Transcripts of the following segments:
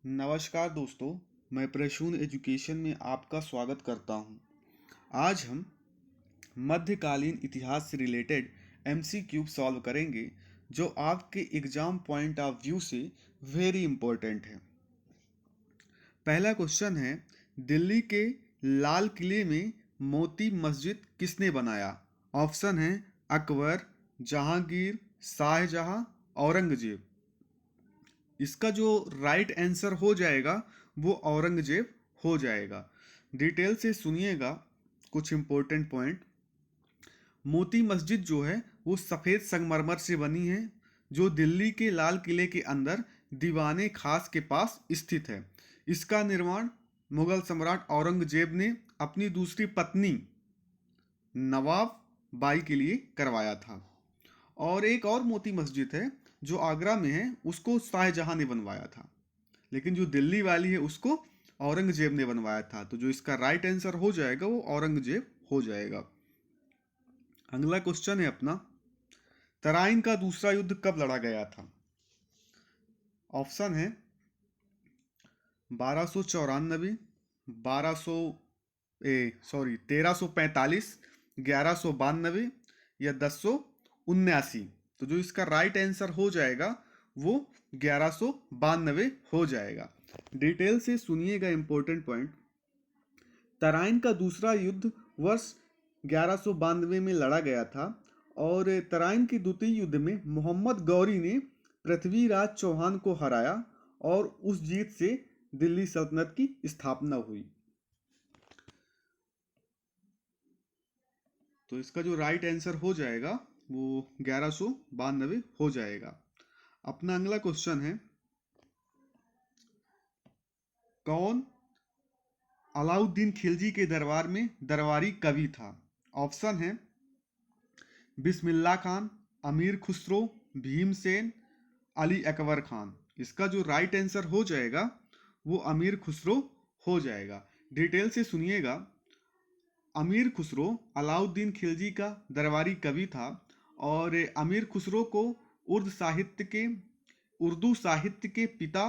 नमस्कार दोस्तों, मैं प्रसून एजुकेशन में आपका स्वागत करता हूं। आज हम मध्यकालीन इतिहास से रिलेटेड एमसीक्यू सॉल्व करेंगे जो आपके एग्जाम पॉइंट ऑफ व्यू से वेरी इंपॉर्टेंट है। पहला क्वेश्चन है, दिल्ली के लाल किले में मोती मस्जिद किसने बनाया? ऑप्शन है अकबर, जहांगीर, शाहजहां, औरंगजेब। इसका जो राइट आंसर हो जाएगा वो औरंगजेब हो जाएगा। डिटेल से सुनिएगा कुछ इंपॉर्टेंट पॉइंट। मोती मस्जिद जो है वो सफ़ेद संगमरमर से बनी है, जो दिल्ली के लाल किले के अंदर दीवाने खास के पास स्थित है। इसका निर्माण मुगल सम्राट औरंगजेब ने अपनी दूसरी पत्नी नवाब बाई के लिए करवाया था। और एक और मोती मस्जिद है जो आगरा में है, उसको शाहजहां ने बनवाया था, लेकिन जो दिल्ली वाली है उसको औरंगजेब ने बनवाया था। तो जो इसका राइट आंसर हो जाएगा वो औरंगजेब हो जाएगा। अगला क्वेश्चन है अपना, तराइन का दूसरा युद्ध कब लड़ा गया था? ऑप्शन है 1294, 1200 सॉरी 1345, 1192 या 1079। तो जो इसका राइट आंसर हो जाएगा वो 1192 हो जाएगा। डिटेल से सुनिएगा इंपॉर्टेंट पॉइंट। तराइन का दूसरा युद्ध वर्ष 1192 में लड़ा गया था और तराइन के द्वितीय युद्ध में मोहम्मद गौरी ने पृथ्वीराज चौहान को हराया और उस जीत से दिल्ली सल्तनत की स्थापना हुई। तो इसका जो राइट आंसर हो जाएगा वो 1192 हो जाएगा। अपना अगला क्वेश्चन है, कौन अलाउद्दीन खिलजी के दरबार में दरबारी कवि था? ऑप्शन है बिस्मिल्लाह खान, अमीर खुसरो, भीमसेन, अली अकबर खान। इसका जो राइट आंसर हो जाएगा वो अमीर खुसरो हो जाएगा। डिटेल से सुनिएगा। अमीर खुसरो अलाउद्दीन खिलजी का दरबारी कवि था और अमीर खुसरो को उर्दू साहित्य के पिता,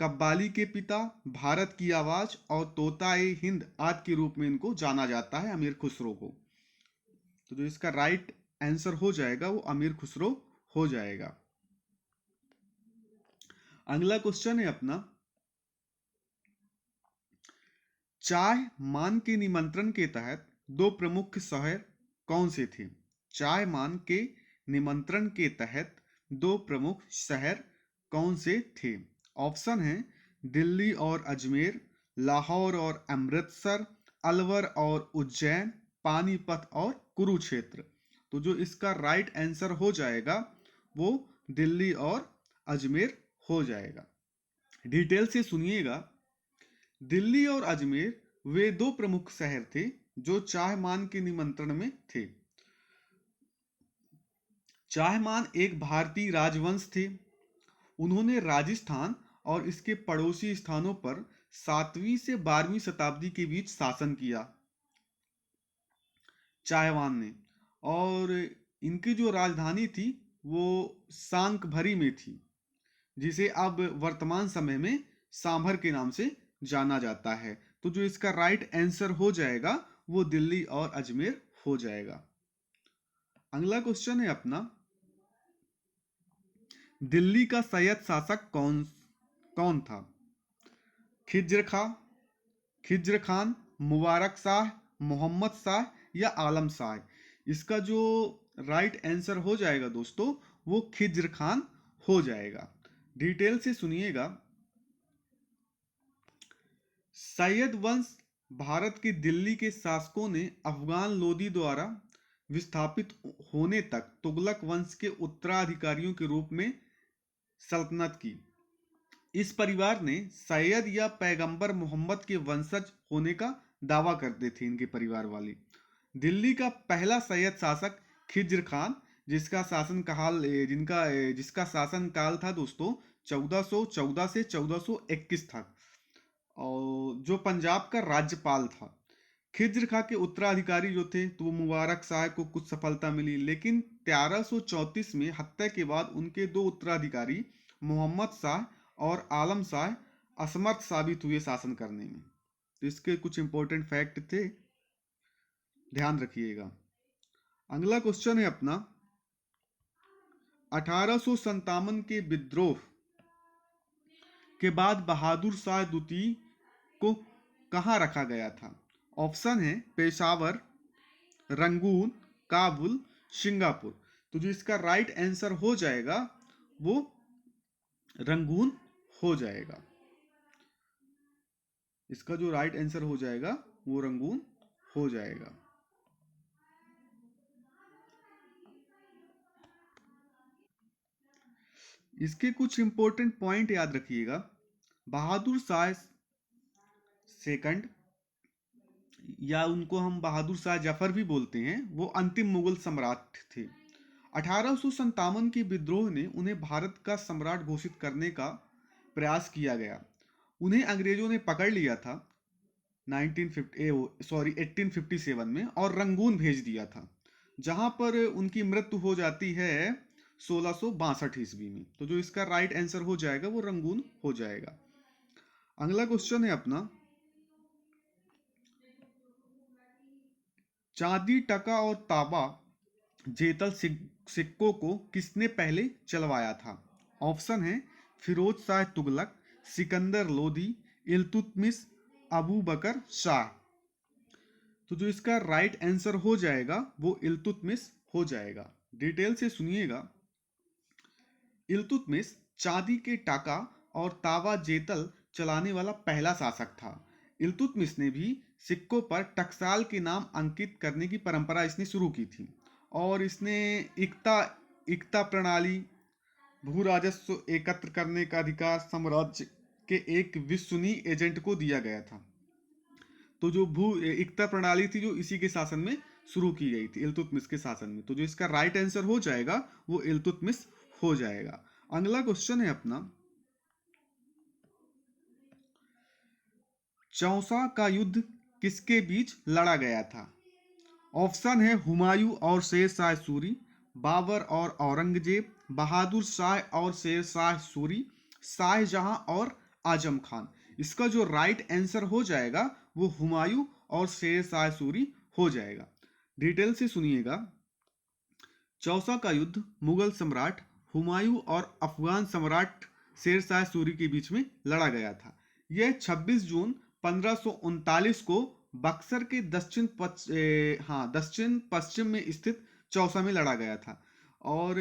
कव्वाली के पिता, भारत की आवाज और तोता ए हिंद आदि के रूप में इनको जाना जाता है, अमीर खुसरो को। तो जो इसका राइट आंसर हो जाएगा वो अमीर खुसरो हो जाएगा। अगला क्वेश्चन है अपना, चाय मान के निमंत्रण के तहत दो प्रमुख शहर कौन से थे? चाय मान के निमंत्रण के तहत दो प्रमुख शहर कौन से थे? ऑप्शन है दिल्ली और अजमेर, लाहौर और अमृतसर, अलवर और उज्जैन, पानीपत और कुरुक्षेत्र। तो जो इसका राइट आंसर हो जाएगा वो दिल्ली और अजमेर हो जाएगा। डिटेल से सुनिएगा। दिल्ली और अजमेर वे दो प्रमुख शहर थे जो चाहमान के निमंत्रण में थे। चाहमान एक भारतीय राजवंश थे। उन्होंने राजस्थान और इसके पड़ोसी स्थानों पर 7वीं से 12वीं शताब्दी के बीच शासन किया, चाहमान ने। और इनकी जो राजधानी थी वो सांकभरी में थी, जिसे अब वर्तमान समय में सांभर के नाम से जाना जाता है। तो जो इसका राइट आंसर हो जाएगा वो दिल्ली और अजमेर हो जाएगा। अगला क्वेश्चन है अपना, दिल्ली का सैयद शासक कौन कौन था? खिज्र खान, मुबारक शाह, मोहम्मद शाह या आलम शाह। इसका जो राइट आंसर हो जाएगा दोस्तों वो खिज्र खान हो जाएगा। डिटेल से सुनिएगा। सैयद वंश भारत के दिल्ली के शासकों ने अफगान लोदी द्वारा विस्थापित होने तक तुगलक वंश के उत्तराधिकारियों के रूप में सल्तनत की। इस परिवार ने सैयद या पैगंबर मोहम्मद के वंशज होने का दावा करते थे इनके परिवार वाले। दिल्ली का पहला सैयद शासक खिज्र खान, जिसका शासन काल था दोस्तों 1414 से 1421 तक, और जो पंजाब का राज्यपाल था। खिज्र खां के उत्तराधिकारी जो थे तो वो मुबारक शाह को कुछ सफलता मिली, लेकिन 1334 में हत्या के बाद उनके दो उत्तराधिकारी मोहम्मद शाह और आलम शाह असमर्थ साबित हुए शासन करने में। तो इसके कुछ इंपॉर्टेंट फैक्ट थे, ध्यान रखिएगा। अगला क्वेश्चन है अपना, 1857 के विद्रोह के बाद बहादुर शाह द्वितीय को कहाँ रखा गया था? ऑप्शन है पेशावर, रंगून, काबुल, सिंगापुर। तो जो इसका राइट आंसर हो जाएगा वो रंगून हो जाएगा। इसका जो राइट आंसर हो जाएगा वो रंगून हो जाएगा। इसके कुछ इंपॉर्टेंट पॉइंट याद रखिएगा। बहादुर शाह सेकंड, या उनको हम बहादुर शाह जफर भी बोलते हैं, वो अंतिम मुगल सम्राट थे। 1857 के विद्रोह ने उन्हें भारत का सम्राट घोषित करने का प्रयास किया गया। उन्हें अंग्रेजों ने पकड़ लिया था 1857 में और रंगून भेज दिया था, जहां पर उनकी मृत्यु हो जाती है 1662 ईस्वी में। तो जो इसका राइट आंसर हो जाएगा वो रंगून हो जाएगा। अगला क्वेश्चन है अपना, चांदी, टका और तांबा जेतल सिक्कों को किसने पहले चलवाया था? ऑप्शन है फिरोज शाह तुगलक, सिकंदर लोधी, इल्तुतमिश, अबू बकर शाह। तो जो इसका राइट आंसर हो जाएगा वो इल्तुतमिश हो जाएगा। डिटेल से सुनिएगा। इल्तुतमिश चांदी के टाका और तावा जेतल चलाने वाला पहला शासक था। इल्तुतमिश ने भी सिक्कों पर टकसाल के नाम अंकित करने की परंपरा इसने शुरू की थी, और इसने इक्ता इक्ता प्रणाली, भू राजस्व एकत्र करने का अधिकार साम्राज्य के एक विश्वसनीय एजेंट को दिया गया था। तो जो भू इक्ता प्रणाली थी जो इसी के शासन में शुरू की गई थी, इल्तुतमिश के शासन में। तो जो इसका राइट आंसर हो जाएगा वो इल्तुतमिश हो जाएगा। अगला क्वेश्चन है अपना, चौसा का युद्ध किसके बीच लड़ा गया था? ऑप्शन है हुमायूं और शेर शाह सूरी, बाबर और औरंगजेब, बहादुर शाह और शेर शाह सूरी, शाहजहां और आजम खान। इसका जो राइट आंसर हो जाएगा वो हुमायूं और शेर शाह सूरी हो जाएगा। डिटेल से सुनिएगा। चौसा का युद्ध मुगल सम्राट हुमायूं और अफगान सम्राट शेर शाह सूरी के बीच में लड़ा गया था। यह 26 जून 1539 को बक्सर के दक्षिण पश्चिम में स्थित चौसा में लड़ा गया था। और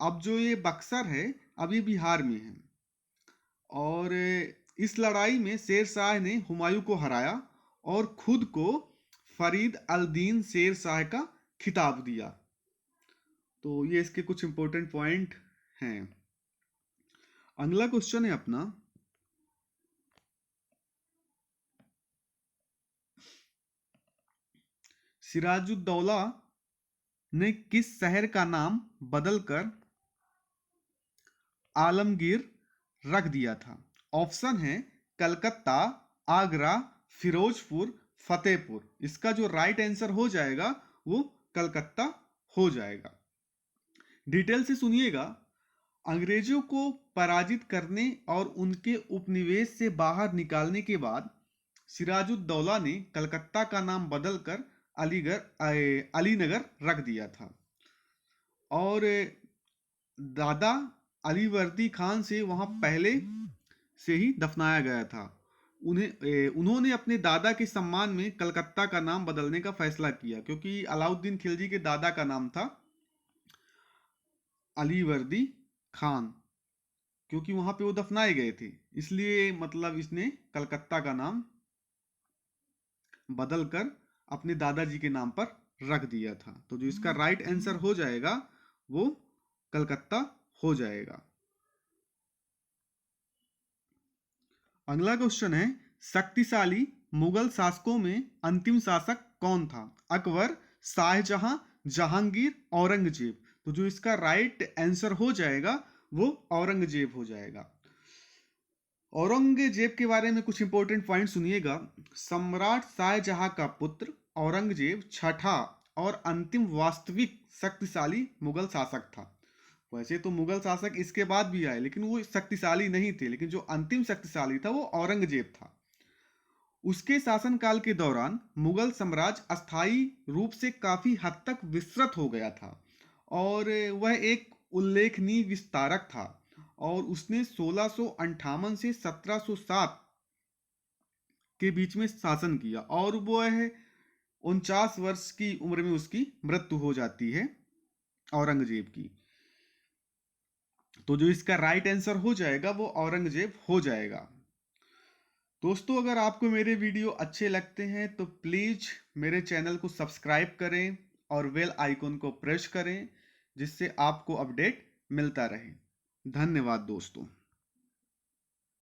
अब जो ये बक्सर है अभी बिहार में है। और इस लड़ाई में शेर शाह ने हुमायूं को हराया और खुद को फरीद अल दीन शेर शाह का खिताब दिया। तो ये इसके कुछ इंपॉर्टेंट पॉइंट हैं। अगला क्वेश्चन है अपना, सिराजुद्दौला ने किस शहर का नाम बदलकर आलमगीर रख दिया था? ऑप्शन है कलकत्ता, आगरा, फिरोजपुर, फतेहपुर। इसका जो राइट आंसर हो जाएगा वो कलकत्ता हो जाएगा। डिटेल से सुनिएगा। अंग्रेजों को पराजित करने और उनके उपनिवेश से बाहर निकालने के बाद सिराजुद्दौला ने कलकत्ता का नाम बदलकर अलीनगर रख दिया था। और दादा अलीवर्दी खान से वहां पहले से ही दफनाया गया था। उन्होंने अपने दादा के सम्मान में कलकत्ता का नाम बदलने का फैसला किया, क्योंकि अलाउद्दीन खिलजी के दादा का नाम था अलीवर्दी खान, क्योंकि वहां पे वो दफनाए गए थे, इसलिए मतलब इसने कलकत्ता का नाम बदलकर अपने दादाजी के नाम पर रख दिया था। तो जो इसका राइट आंसर हो जाएगा वो कलकत्ता हो जाएगा। अगला क्वेश्चन है, शक्तिशाली मुगल शासकों में अंतिम शासक कौन था? अकबर, शाहजहां, जहांगीर, औरंगजेब। तो जो इसका राइट आंसर हो जाएगा वो औरंगजेब हो जाएगा। औरंगजेब के बारे में कुछ इंपॉर्टेंट पॉइंट सुनिएगा। सम्राट शाहजहां का पुत्र औरंगजेब छठा और अंतिम वास्तविक शक्तिशाली मुगल शासक था। वैसे तो मुगल शासक इसके बाद भी आए, लेकिन वो शक्तिशाली नहीं थे, लेकिन जो अंतिम शक्तिशाली था वो औरंगजेब था। उसके शासनकाल के दौरान मुगल साम्राज्य अस्थायी रूप से काफी हद तक विस्तृत हो गया था और वह एक उल्लेखनीय विस्तारक था, और उसने 1658 से 1707 के बीच में शासन किया, और वह 49 वर्ष की उम्र में उसकी मृत्यु हो जाती है, औरंगजेब की। तो जो इसका राइट आंसर हो जाएगा वो औरंगजेब हो जाएगा। दोस्तों, अगर आपको मेरे वीडियो अच्छे लगते हैं तो प्लीज़ मेरे चैनल को सब्सक्राइब करें और बेल आइकन को प्रेस करें, जिससे आपको अपडेट मिलता रहे। धन्यवाद दोस्तों।